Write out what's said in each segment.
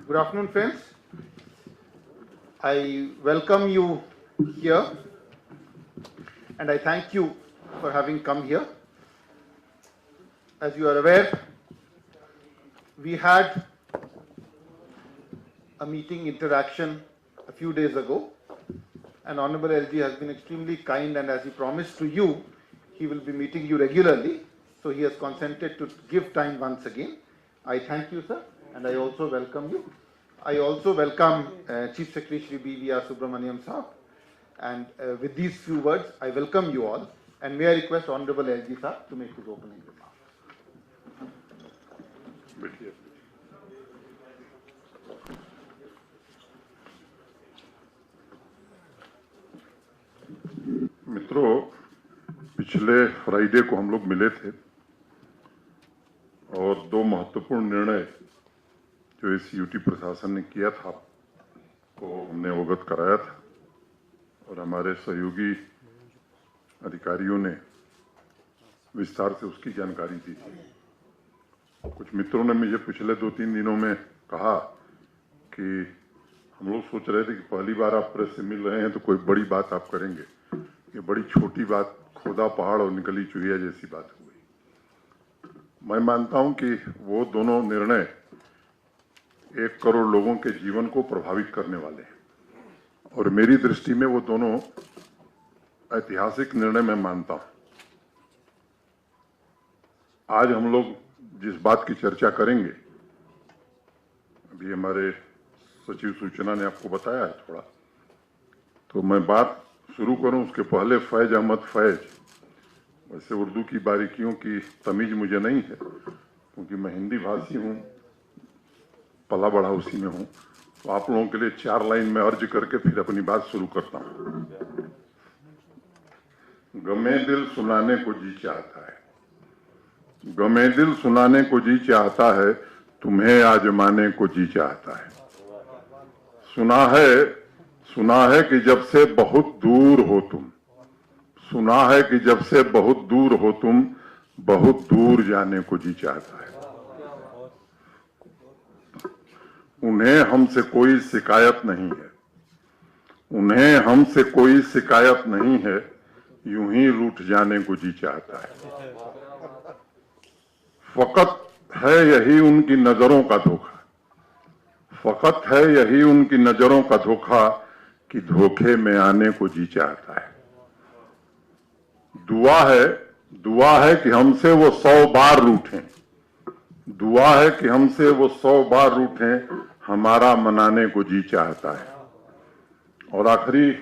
Good afternoon, friends. I welcome you here and I thank you for having come here. As you are aware, we had a meeting interaction a few days ago, and Honorable LG has been extremely kind, and as he promised to you, he will be meeting you regularly. So he has consented to give time once again. I thank you, sir, and I also welcome you. I also welcome Chief Secretary Shri B.V.R. Subramaniam Saab, and with these few words, I welcome you all, and may I request Honorable LG Saab to make his opening remarks. मित्रों, पिछले Friday को हम लोग मिले थे और दो महत्वपूर्ण निर्णय जो इस यूटी प्रशासन ने किया था को हमने अवगत कराया था और हमारे सहयोगी अधिकारियों ने विस्तार से उसकी जानकारी दी थी। कुछ मित्रों ने मुझे पिछले 2-3 दिनों में कहा कि हम लोग सोच रहे थे कि पहली बार आप प्रेस से मिल रहे हैं तो कोई बड़ी बात आप करेंगे, ये बड़ी छोटी बात, खोदा पहाड़ और निकली चुहिया जैसी बात हो गई। मैं मानता हूं कि वो दोनों निर्णय 1 करोड़ लोगों के जीवन को प्रभावित करने वाले हैं और मेरी दृष्टि में वो दोनों ऐतिहासिक निर्णय मैं मानता हूं। आज हम लोग जिस बात की चर्चा करेंगे, अभी हमारे सचिव सूचना ने आपको बताया है थोड़ा, तो मैं बात शुरू करूं उसके पहले फैज अहमद फैज, वैसे उर्दू की बारीकियों की तमीज मुझे नहीं है क्योंकि मैं हिंदी भाषी हूं, पला बढ़ा उसी में हूं, तो आप लोगों के लिए 4 लाइन में अर्ज करके फिर अपनी बात शुरू करता हूं। गमे दिल सुनाने को जी चाहता है, गमे दिल सुनाने को जी चाहता है, तुम्हें आजमाने को जी चाहता है। सुना है कि जब से बहुत दूर हो तुम, सुना है कि जब से बहुत दूर हो तुम, बहुत दूर जाने को जी चाहता है। उन्हें हमसे कोई शिकायत नहीं है, उन्हें हमसे कोई शिकायत नहीं है, यूं ही रूठ जाने को जी चाहता है। फकत है यही उनकी नजरों का धोखा, फकत है यही उनकी नजरों का धोखा कि धोखे में आने को जी चाहता है। दुआ है कि हमसे वो 100 बार रूठें, दुआ है कि हमसे वो 100 बार रूठें, हमारा मनाने को जी चाहता है। और आखिरी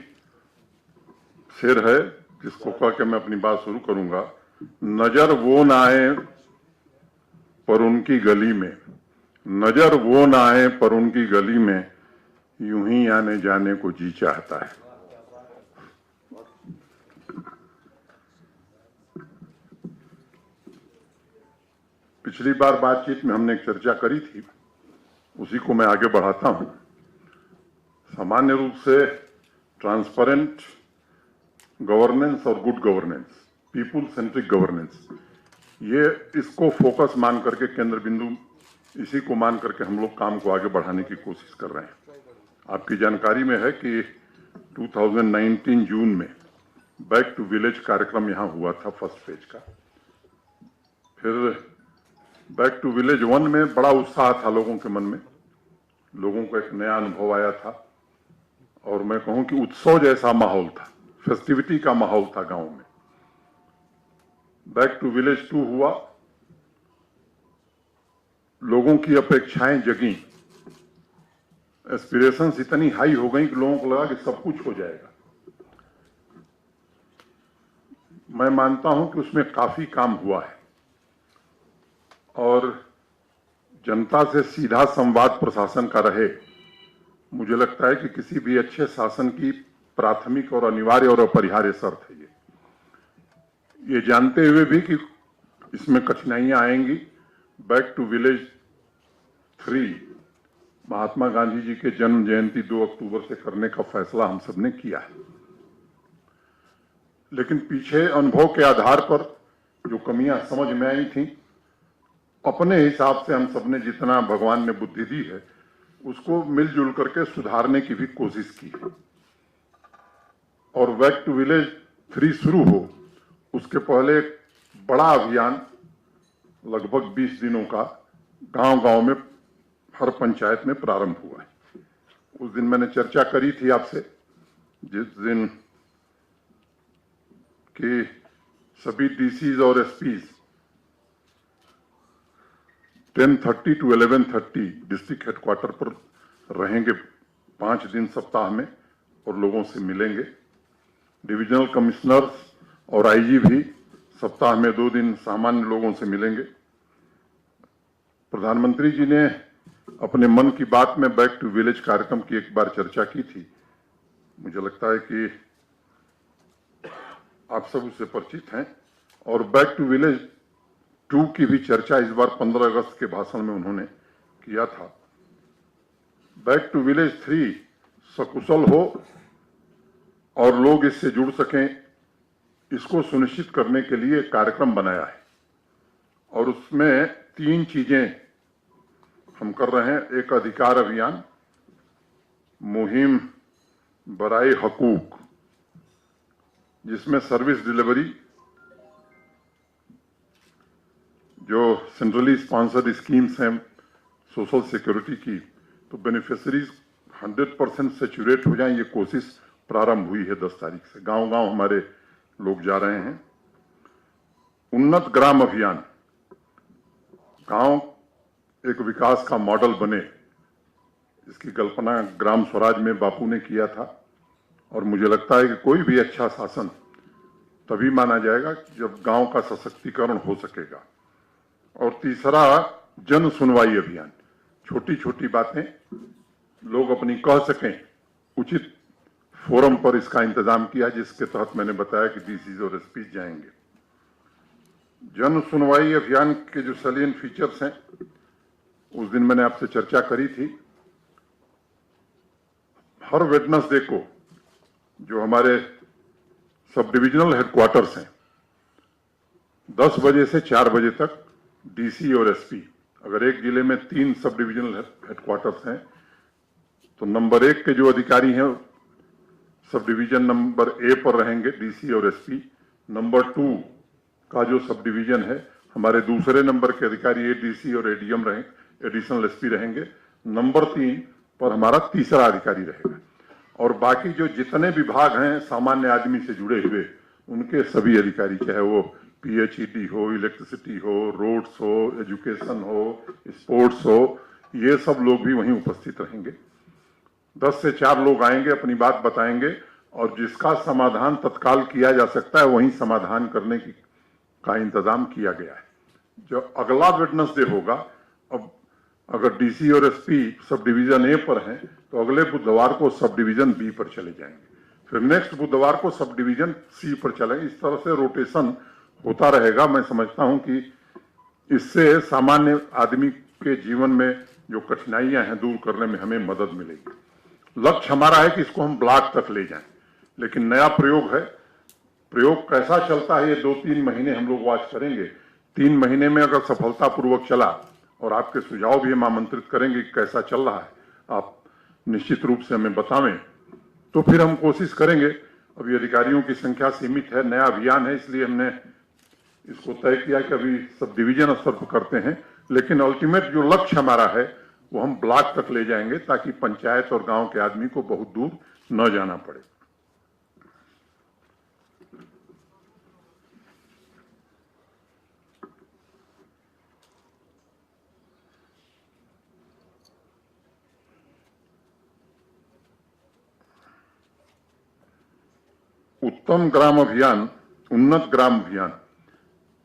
शेर है जिसको कह के मैं अपनी बात शुरू करूंगा। नजर वो ना आए पर उनकी गली में, नजर वो ना आए पर उनकी गली में, यूं ही आने जाने को जी चाहता है। पिछली बार बातचीत में हमने एक चर्चा करी थी, उसी को मैं आगे बढ़ाता हूं। सामान्य रूप से ट्रांसपेरेंट गवर्नेंस और good governance, people centric governance, ये इसको फोकस मान करके, केंद्र बिंदु इसी को मान करके हम लोग काम को आगे बढ़ाने की कोशिश कर रहे हैं। आपकी जानकारी में है कि 2019 जून में बैक टू विलेज कार्यक्रम यहां हुआ था फर्स्ट फेज का। फिर बैक टू विलेज 1 में बड़ा उत्साह था लोगों के मन में, लोगों को एक नया अनुभव आया था और मैं कहूं कि उत्सव जैसा माहौल था, फेस्टिविटी का माहौल था गांव में। बैक टू विलेज 2 हुआ, लोगों की अपेक्षाएं जगी, एस्पिरेशंस इतनी हाई हो गई कि लोगों को लगा कि सब कुछ हो जाएगा। मैं मानता हूं कि उसमें काफी काम हुआ है और जनता से सीधा संवाद प्रशासन का रहे। मुझे लगता है कि किसी भी अच्छे शासन की प्राथमिक और अनिवार्य और अपरिहार्य शर्त है ये जानते हुए भी कि इसमें कठिनाइयां आएंगी। Back to village 3 Mahatma Gandhi ji के जन्म जयंती 2 अक्टूबर से करने का फैसला हम सबने किया है, लेकिन पीछे अनुभव के आधार पर जो कमियां समझ में आई थी, अपने हिसाब से हम सबने जितना भगवान ने बुद्धि दी है उसको मिलजुल करके सुधारने की भी कोशिश की है। और बैक टू विलेज 3 शुरू हो उसके पहले एक बड़ा अभियान लगभग 20 दिनों का गांव-गांव में हर पंचायत में प्रारंभ हुआ है। उस दिन मैंने चर्चा करी थी आपसे, जिस दिन कि सभी डीसीज और एसपीज 10:30 to 11:30 डिस्ट्रिक्ट हेडक्वार्टर पर रहेंगे 5 दिन सप्ताह में और लोगों से मिलेंगे। डिविजनल कमिश्नर्स और आईजी भी सप्ताह में 2 दिन सामान्य लोगों से मिलेंगे। प्रधानमंत्री जी ने अपने मन की बात में बैक टू विलेज कार्यक्रम की एक बार चर्चा की थी। मुझे लगता है कि आप सब उससे परिचित हैं और बैक टू विलेज 2 की भी चर्चा इस बार 15 अगस्त के भाषण में उन्होंने किया था। बैक टू विलेज 3 सकुशल हो और लोग इससे जुड़ सकें, इसको सुनिश्चित करने के लिए कार्यक्रम बनाया है और उसमें 3 चीजें हम कर रहे हैं। एक अधिकार अभियान, मुहिम बराए हकूक, जिसमें सर्विस डिलीवरी जो सेंट्रली स्पॉन्सर्ड स्कीम्स हैं सोशल सिक्योरिटी की, तो बेनिफिशरीज 100% सेचुरेट हो जाएं, ये कोशिश प्रारंभ हुई है 10 तारीख से। गांव-गांव हमारे लोग जा रहे हैं। उन्नत ग्राम अभियान, गांव एक विकास का मॉडल बने, इसकी कल्पना ग्राम स्वराज में बापू ने किया था और मुझे लगता है कि कोई भी अच्छा शासन तभी माना जाएगा जब गांव का सशक्तिकरण हो सकेगा। और तीसरा, जन सुनवाई अभियान, छोटी छोटी बातें लोग अपनी कह सकें, उचित फोरम पर इसका इंतजाम किया, जिसके तहत मैंने बताया कि डीसीज और एसपी जाएंगे। जन सुनवाई अभियान के जो सैलिएंट फीचर्स हैं, उस दिन मैंने आपसे चर्चा करी थी। हर वेडनेसडे को जो हमारे सब डिविजनल हेडक्वार्टर्स हैं, 10 बजे से 4 बजे तक डीसी और एसपी, अगर एक जिले में 3 सब डिविजनल हेडक्वार्टर्स हैं तो नंबर 1 के जो अधिकारी हैं सब डिवीजन नंबर ए पर रहेंगे डीसी और एसपी। नंबर 2 का जो सब डिवीजन है, हमारे दूसरे नंबर के अधिकारी एडीसी और एडीएम रहेंगे, एडिशनल एसपी रहेंगे। नंबर 3 पर हमारा तीसरा अधिकारी रहेगा और बाकी जो जितने विभाग हैं सामान्य आदमी से जुड़े हुए, उनके सभी अधिकारी, चाहे वो पीएचईडी हो, इलेक्ट्रिसिटी हो, रोड्स हो, एजुकेशन हो, स्पोर्ट्स हो, ये सब लोग भी वहीं उपस्थित रहेंगे। 10 से 4 लोग आएंगे, अपनी बात बताएंगे और जिसका समाधान तत्काल किया जा सकता है वहीं समाधान करने का इंतजाम किया गया है। जो अगला वेडनेसडे होगा, अब अगर डीसी और एसपी सब डिवीजन ए पर हैं तो अगले बुधवार को सब डिवीजन बी पर चले जाएंगे, फिर नेक्स्ट बुधवार को सब डिवीजन सी पर चलेंगे। इस तरह से रोटेशन होता रहेगा। मैं समझता हूं कि इससे सामान्य आदमी के जीवन में जो कठिनाइयां हैं दूर करने में हमें मदद मिलेगी। लक्ष्य हमारा है कि इसको हम ब्लॉक तक ले जाएं, लेकिन नया प्रयोग है। प्रयोग कैसा चलता है ये 2-3 महीने हम लोग वॉच करेंगे। 3 महीने में अगर सफलतापूर्वक चला, और आपके सुझाव भी हम आमंत्रित करेंगे कि कैसा चल रहा है, आप निश्चित रूप से हमें बतावें, तो फिर हम कोशिश करेंगे। अभी अधिकारियों की संख्या सीमित है, नया अभियान है, इसलिए हमने इसको तय किया कि अभी सब डिवीजन स्तर पर करते हैं, लेकिन अल्टीमेट जो लक्ष्य हमारा है वो हम ब्लॉक तक ले जाएंगे ताकि पंचायत और गांव के आदमी को बहुत दूर न जाना पड़े। उत्तम ग्राम अभियान, उन्नत ग्राम अभियान,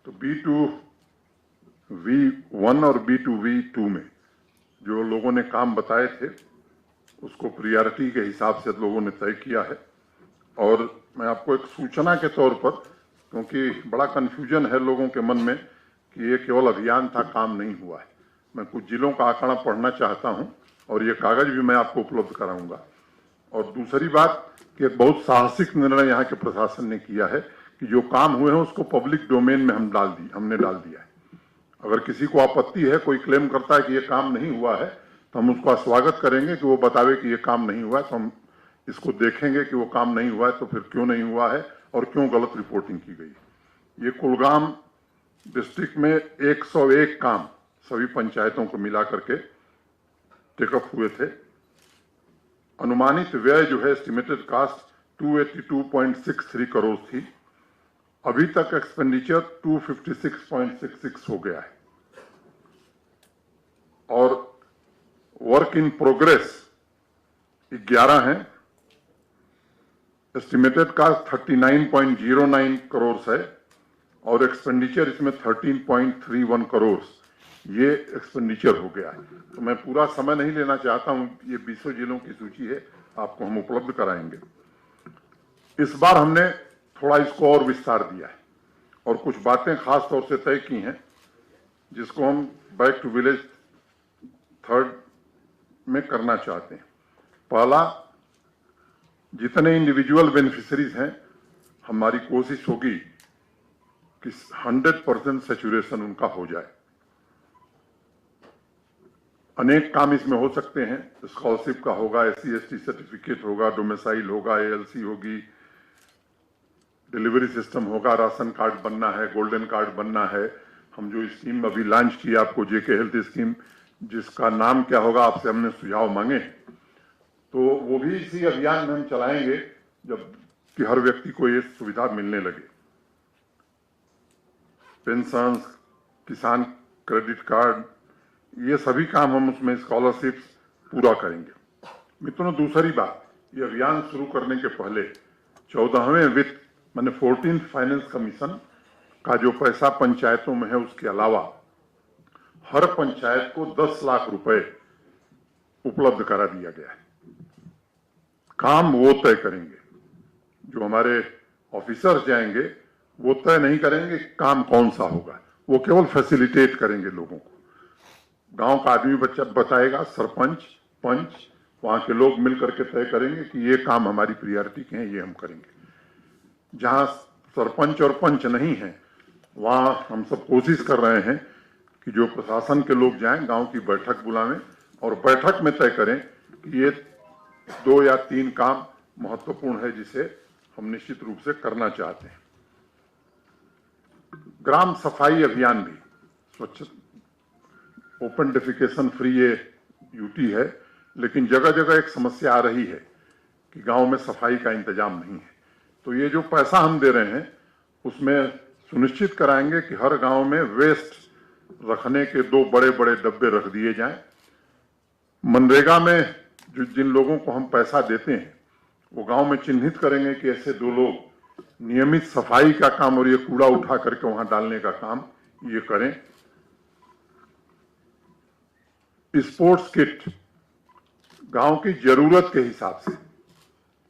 तो B2V1 और B2V2 में जो लोगों ने काम बताए थे उसको प्रियॉरिटी के हिसाब से लोगों ने तय किया है। और मैं आपको एक सूचना के तौर पर, क्योंकि बड़ा कन्फ्यूजन है लोगों के मन में कि ये केवल अभियान था, काम नहीं हुआ है, मैं कुछ जिलों का आंकड़ा पढ़ना चाहता हूं और ये कागज भी मैं आपको उपलब्ध कराऊंगा। और दूसरी बात कि एक बहुत साहसिक निर्णय यहाँ के प्रशासन ने किया है कि जो काम हुए हैं उसको पब्लिक डोमेन में हमने डाल दिया है। अगर किसी को आपत्ति है, कोई क्लेम करता है कि ये काम नहीं हुआ है, तो हम उसका स्वागत करेंगे कि वो बतावे कि ये काम नहीं हुआ, तो हम इसको देखेंगे कि वो काम नहीं हुआ है तो फिर क्यों नहीं हुआ है और क्यों गलत रिपोर्टिंग की गई। ये कुलगाम डिस्ट्रिक्ट में 101 काम सभी पंचायतों को मिला करके टेकअप हुए थे। अनुमानित व्यय जो है एस्टिमेटेड कास्ट 282.63 करोड़ थी। अभी तक एक्सपेंडिचर 256.66 हो गया है और वर्क इन प्रोग्रेस 11 है। एस्टिमेटेड कास्ट 39.09 करोड़ है और एक्सपेंडिचर इसमें 13.31 करोड़ ये एक्सपेंडिचर हो गया है। तो मैं पूरा समय नहीं लेना चाहता हूं, ये 20 जिलों की सूची है, आपको हम उपलब्ध कराएंगे। इस बार हमने थोड़ा इसको और विस्तार दिया है और कुछ बातें खास तौर से तय की हैं जिसको हम बैक टू विलेज 3rd में करना चाहते हैं। पहला, जितने इंडिविजुअल बेनिफिशियरीज हैं, हमारी कोशिश होगी कि 100% सैचुरेशन उनका हो जाए। अनेक काम इसमें हो सकते हैं, स्कॉलरशिप का होगा, SC/ST सर्टिफिकेट होगा, डोमिसाइल होगा, ALC होगी, डिलीवरी सिस्टम होगा, राशन कार्ड बनना है, गोल्डन कार्ड बनना है। हम जो स्कीम अभी लॉन्च की आपको, JK हेल्थ स्कीम, जिसका नाम क्या होगा आपसे हमने सुझाव मांगे, तो वो भी इसी अभियान में हम चलाएंगे जब कि हर व्यक्ति को ये सुविधा मिलने लगे। पेंशन, किसान क्रेडिट कार्ड, ये सभी काम हम उसमें स्कॉलरशिप पूरा करेंगे। मित्रों, दूसरी बात, ये अभियान शुरू करने के पहले 14वें वित्त माने 14th फाइनेंस कमीशन का जो पैसा पंचायतों में है, उसके अलावा हर पंचायत को 10 लाख रुपए उपलब्ध करा दिया गया है। काम वो तय करेंगे, जो हमारे ऑफिसर्स जाएंगे वो तय नहीं करेंगे काम कौन सा होगा, वो केवल फैसिलिटेट करेंगे लोगों को। गांव का आदमी बच्चा बताएगा, सरपंच, पंच, वहां के लोग मिलकर के तय करेंगे कि ये काम हमारी प्रायोरिटी के हैं, ये हम करेंगे। जहां सरपंच और पंच नहीं है, वहां हम सब कोशिश कर रहे हैं कि जो प्रशासन के लोग जाएं, गांव की बैठक बुलावें और बैठक में तय करें कि ये 2 या 3 काम महत्वपूर्ण है जिसे हम निश्चित रूप से करना चाहते हैं। ग्राम सफाई अभियान भी, स्वच्छ ओपन डेफिकेशन फ्री ये यूटी है, लेकिन जगह जगह एक समस्या आ रही है कि गांव में सफाई का इंतजाम नहीं है। तो ये जो पैसा हम दे रहे हैं उसमें सुनिश्चित कराएंगे कि हर गांव में वेस्ट रखने के 2 बड़े बड़े डब्बे रख दिए जाएं। मनरेगा में जो जिन लोगों को हम पैसा देते हैं वो गांव में चिन्हित करेंगे कि ऐसे 2 लोग नियमित सफाई का काम और ये कूड़ा उठा करके वहां डालने का काम ये करें। स्पोर्ट्स किट गांव की जरूरत के हिसाब से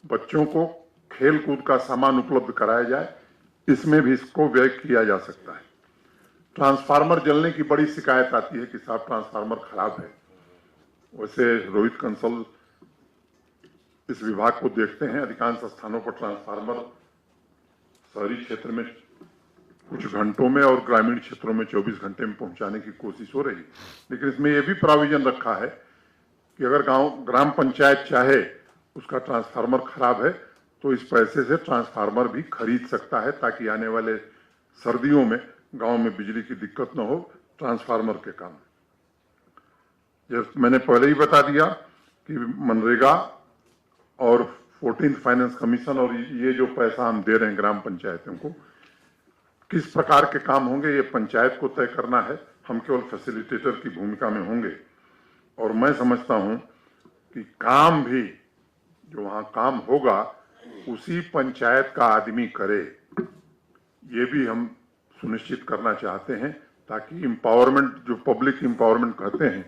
बच्चों को खेल कूद का सामान उपलब्ध कराया जाए, इसमें भी इसको व्यय किया जा सकता है। ट्रांसफार्मर जलने की बड़ी शिकायत आती है कि साहब ट्रांसफार्मर खराब है। वैसे रोहित कंसल इस विभाग को देखते हैं, अधिकांश स्थानों पर ट्रांसफार्मर शहरी क्षेत्र में कुछ घंटों में और ग्रामीण क्षेत्रों में 24 घंटे में पहुंचाने की कोशिश हो रही है। लेकिन इसमें यह भी प्रोविजन रखा है कि अगर ग्राम पंचायत चाहे उसका ट्रांसफार्मर खराब है तो इस पैसे से ट्रांसफार्मर भी खरीद सकता है, ताकि आने वाले सर्दियों में गांव में बिजली की दिक्कत न हो ट्रांसफार्मर के काम। जैसे मैंने पहले ही बता दिया कि मनरेगा और 14th फाइनेंस कमीशन और ये जो पैसा हम दे रहे हैं ग्राम पंचायतों को, किस प्रकार के काम होंगे ये पंचायत को तय करना है। हम केवल फैसिलिटेटर की भूमिका में होंगे और मैं समझता हूं कि काम भी जो वहां काम होगा उसी पंचायत का आदमी करे, ये भी हम सुनिश्चित करना चाहते हैं, ताकि एम्पावरमेंट, जो पब्लिक एम्पावरमेंट कहते हैं,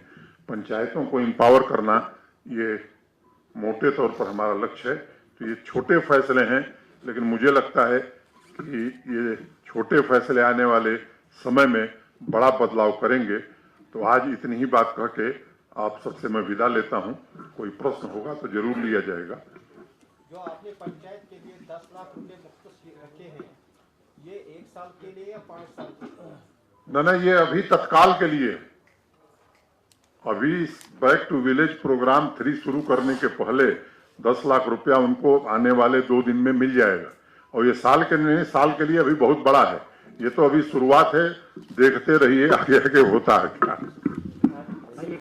पंचायतों को एम्पावर करना, ये मोटे तौर पर हमारा लक्ष्य है। तो ये छोटे फैसले हैं, लेकिन मुझे लगता है कि ये छोटे फैसले आने वाले समय में बड़ा बदलाव करेंगे। तो आज इतनी ही बात कह के आप सबसे मैं विदा लेता हूं। कोई प्रश्न होगा तो जरूर लिया जाएगा। जो आपने पंचायत के लिए 10 लाख रुपए मुख्त रखे हैं, ये 1 साल के लिए या 5 साल के लिए? ना, ये अभी तत्काल के लिए, अभी बैक टू विलेज प्रोग्राम 3 शुरू करने के पहले 10 लाख रुपया उनको आने वाले 2 दिन में मिल जाएगा। और ये साल के नहीं, साल के लिए अभी बहुत बड़ा है। ये तो अभी शुरुआत है, देखते रहिए आगे आगे होता है क्या।